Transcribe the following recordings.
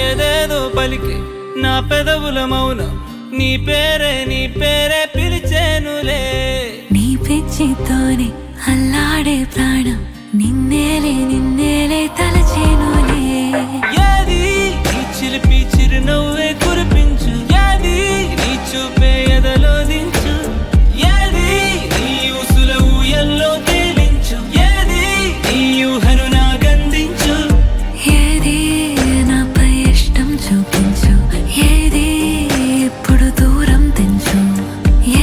ఏదేదో పలికి నా పెదవుల మౌనం నీ పేరే పిలిచేనులే. నీ పిచ్చితోనే అల్లాడే ప్రాణం నిన్నేలే తలచేనులే. ఏది నీ చిలిపి చిరునవ్వే కురిపించు, ఏది నీ చూపే ఎదలో దించు, ఏది నీ ఊసుల ఊయల్లో తేలించు, ఏది నీ ఊహను నాగందించు, ఏది నాపై ఇష్టం చూపించు, ఏది ఇప్పుడు దూరం తెంచు,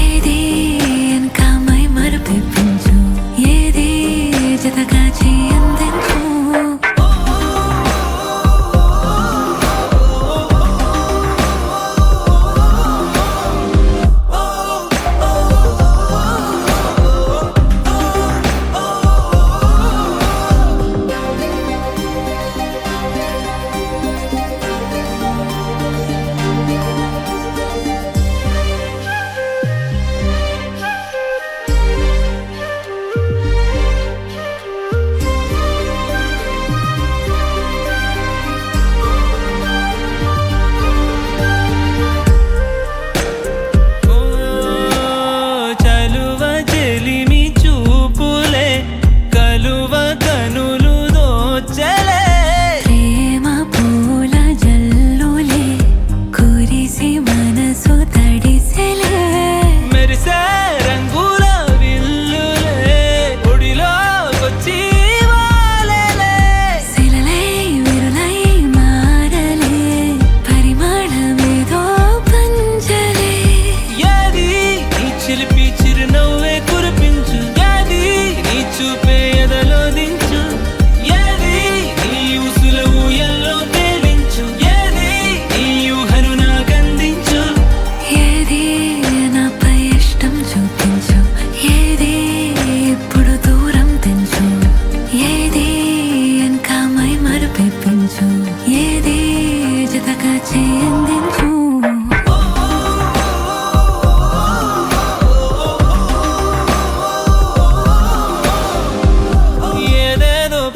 ఏది వెనకమై మరుపించు, ఏది జతగా చేయందించు.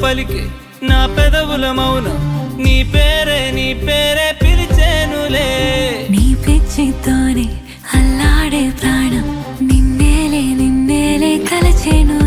పలికి నా పెదవుల మౌనం నీ పేరే పిలిచేనులే. నీ పిచ్చితోనే అల్లాడే ప్రాణం నిన్నేలే తలచేను.